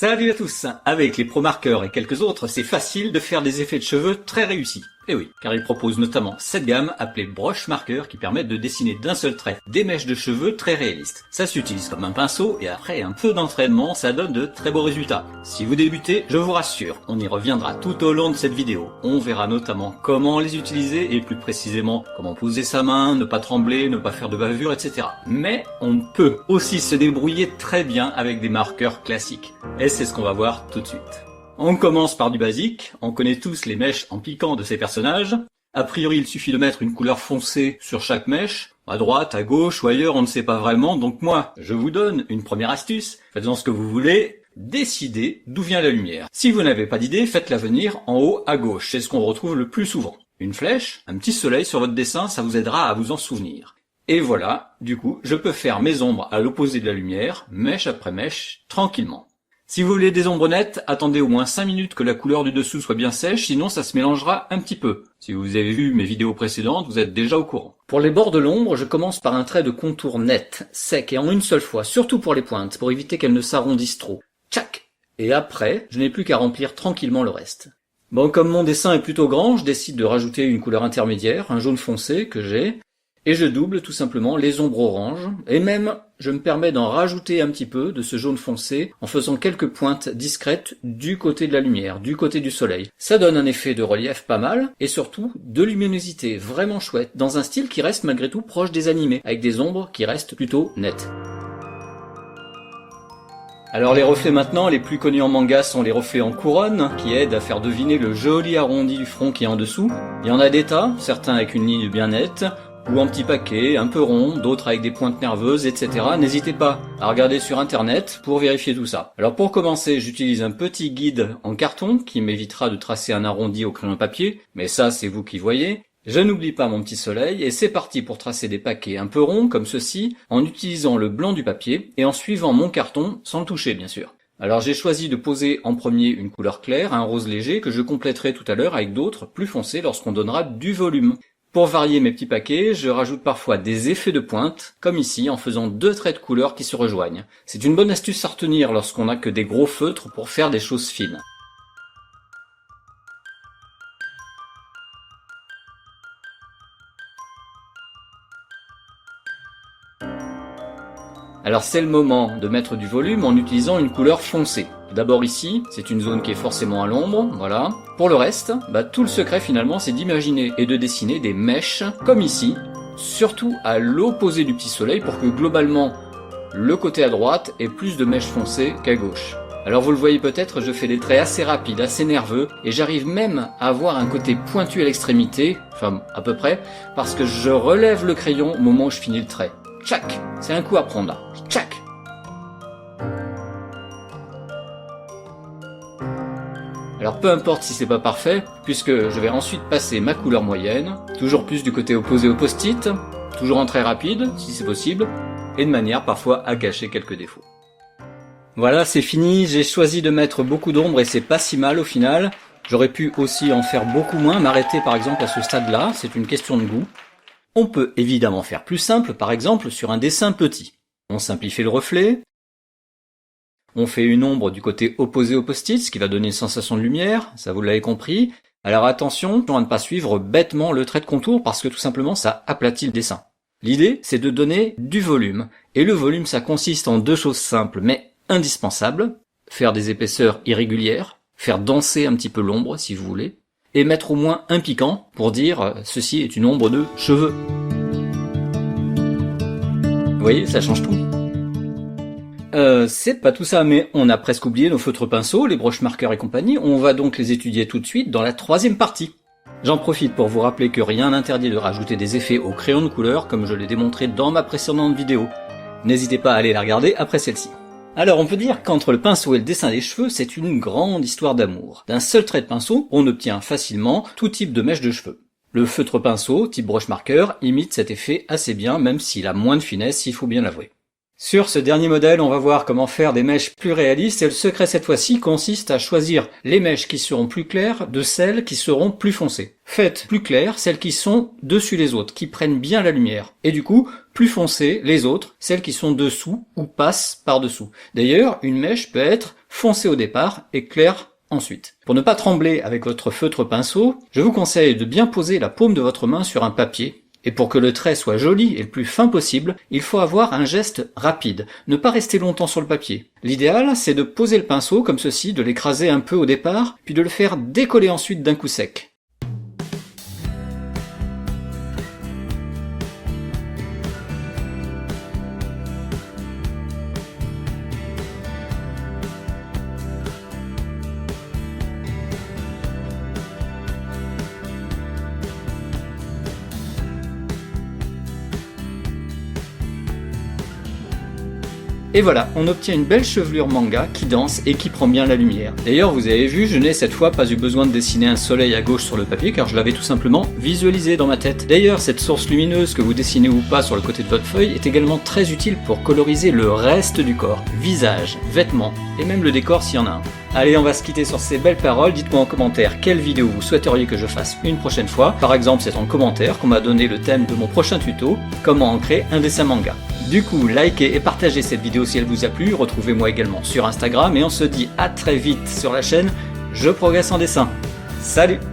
Salut à tous! Avec les Pro Markers et quelques autres, c'est facile de faire des effets de cheveux très réussis. Et oui, car ils proposent notamment cette gamme appelée Brush Marker qui permet de dessiner d'un seul trait des mèches de cheveux très réalistes. Ça s'utilise comme un pinceau et après un peu d'entraînement, ça donne de très beaux résultats. Si vous débutez, je vous rassure, on y reviendra tout au long de cette vidéo. On verra notamment comment les utiliser et plus précisément comment poser sa main, ne pas trembler, ne pas faire de bavure, etc. Mais on peut aussi se débrouiller très bien avec des marqueurs classiques. Et c'est ce qu'on va voir tout de suite. On commence par du basique, on connaît tous les mèches en piquant de ces personnages. A priori, il suffit de mettre une couleur foncée sur chaque mèche, à droite, à gauche ou ailleurs, on ne sait pas vraiment, donc moi, je vous donne une première astuce, faites-en ce que vous voulez, décidez d'où vient la lumière. Si vous n'avez pas d'idée, faites-la venir en haut à gauche, c'est ce qu'on retrouve le plus souvent. Une flèche, un petit soleil sur votre dessin, ça vous aidera à vous en souvenir. Et voilà, du coup, je peux faire mes ombres à l'opposé de la lumière, mèche après mèche, tranquillement. Si vous voulez des ombres nettes, attendez au moins 5 minutes que la couleur du dessous soit bien sèche, sinon ça se mélangera un petit peu. Si vous avez vu mes vidéos précédentes, vous êtes déjà au courant. Pour les bords de l'ombre, je commence par un trait de contour net, sec et en une seule fois, surtout pour les pointes, pour éviter qu'elles ne s'arrondissent trop. Tchac! Et après, je n'ai plus qu'à remplir tranquillement le reste. Bon, comme mon dessin est plutôt grand, je décide de rajouter une couleur intermédiaire, un jaune foncé que j'ai, et je double tout simplement les ombres orange, et même je me permets d'en rajouter un petit peu de ce jaune foncé en faisant quelques pointes discrètes du côté de la lumière, du côté du soleil. Ça donne un effet de relief pas mal, et surtout de luminosité vraiment chouette, dans un style qui reste malgré tout proche des animés, avec des ombres qui restent plutôt nettes. Alors les reflets maintenant, les plus connus en manga sont les reflets en couronne, qui aident à faire deviner le joli arrondi du front qui est en dessous. Il y en a des tas, certains avec une ligne bien nette, ou en petits paquets, un peu ronds, d'autres avec des pointes nerveuses, etc. N'hésitez pas à regarder sur internet pour vérifier tout ça. Alors pour commencer, j'utilise un petit guide en carton qui m'évitera de tracer un arrondi au crayon papier, mais ça c'est vous qui voyez. Je n'oublie pas mon petit soleil et c'est parti pour tracer des paquets un peu ronds comme ceci, en utilisant le blanc du papier et en suivant mon carton sans le toucher bien sûr. Alors j'ai choisi de poser en premier une couleur claire, un rose léger que je compléterai tout à l'heure avec d'autres plus foncés lorsqu'on donnera du volume. Pour varier mes petits paquets, je rajoute parfois des effets de pointe, comme ici, en faisant 2 traits de couleur qui se rejoignent. C'est une bonne astuce à retenir lorsqu'on n'a que des gros feutres pour faire des choses fines. Alors c'est le moment de mettre du volume en utilisant une couleur foncée. D'abord ici, c'est une zone qui est forcément à l'ombre, voilà. Pour le reste, tout le secret finalement c'est d'imaginer et de dessiner des mèches, comme ici, surtout à l'opposé du petit soleil pour que globalement, le côté à droite ait plus de mèches foncées qu'à gauche. Alors vous le voyez peut-être, je fais des traits assez rapides, assez nerveux, et j'arrive même à avoir un côté pointu à l'extrémité, enfin à peu près, parce que je relève le crayon au moment où je finis le trait. Tchac! C'est un coup à prendre là. Tchac! Alors peu importe si c'est pas parfait, puisque je vais ensuite passer ma couleur moyenne, toujours plus du côté opposé au post-it, toujours en très rapide, si c'est possible, et de manière parfois à cacher quelques défauts. Voilà, c'est fini, j'ai choisi de mettre beaucoup d'ombre et c'est pas si mal au final. J'aurais pu aussi en faire beaucoup moins, m'arrêter par exemple à ce stade-là, c'est une question de goût. On peut évidemment faire plus simple, par exemple sur un dessin petit. On simplifie le reflet, on fait une ombre du côté opposé au post-it, ce qui va donner une sensation de lumière, ça vous l'avez compris. Alors attention à ne pas suivre bêtement le trait de contour parce que tout simplement ça aplatit le dessin. L'idée c'est de donner du volume, et le volume ça consiste en 2 choses simples mais indispensables, faire des épaisseurs irrégulières, faire danser un petit peu l'ombre si vous voulez, et mettre au moins un piquant pour dire ceci est une ombre de cheveux. Vous voyez, ça change tout. C'est pas tout ça, mais on a presque oublié nos feutres pinceaux, les brush markers et compagnie, on va donc les étudier tout de suite dans la 3e partie. J'en profite pour vous rappeler que rien n'interdit de rajouter des effets au crayon de couleur comme je l'ai démontré dans ma précédente vidéo. N'hésitez pas à aller la regarder après celle-ci. Alors on peut dire qu'entre le pinceau et le dessin des cheveux, c'est une grande histoire d'amour. D'un seul trait de pinceau, on obtient facilement tout type de mèche de cheveux. Le feutre pinceau, type brush marker, imite cet effet assez bien, même s'il a moins de finesse, il faut bien l'avouer. Sur ce dernier modèle, on va voir comment faire des mèches plus réalistes et le secret cette fois-ci consiste à choisir les mèches qui seront plus claires de celles qui seront plus foncées. Faites plus claires celles qui sont dessus les autres, qui prennent bien la lumière. Et du coup, plus foncées les autres, celles qui sont dessous ou passent par-dessous. D'ailleurs, une mèche peut être foncé au départ et clair ensuite. Pour ne pas trembler avec votre feutre pinceau, je vous conseille de bien poser la paume de votre main sur un papier. Et pour que le trait soit joli et le plus fin possible, il faut avoir un geste rapide, ne pas rester longtemps sur le papier. L'idéal, c'est de poser le pinceau comme ceci, de l'écraser un peu au départ, puis de le faire décoller ensuite d'un coup sec. Et voilà, on obtient une belle chevelure manga qui danse et qui prend bien la lumière. D'ailleurs, vous avez vu, je n'ai cette fois pas eu besoin de dessiner un soleil à gauche sur le papier car je l'avais tout simplement visualisé dans ma tête. D'ailleurs, cette source lumineuse que vous dessinez ou pas sur le côté de votre feuille est également très utile pour coloriser le reste du corps, visage, vêtements et même le décor s'il y en a un. Allez, on va se quitter sur ces belles paroles. Dites-moi en commentaire quelle vidéo vous souhaiteriez que je fasse une prochaine fois. Par exemple, c'est en commentaire qu'on m'a donné le thème de mon prochain tuto, comment ancrer un dessin manga. Du coup, likez et partagez cette vidéo si elle vous a plu, retrouvez-moi également sur Instagram et on se dit à très vite sur la chaîne Je Progresse en Dessin. Salut!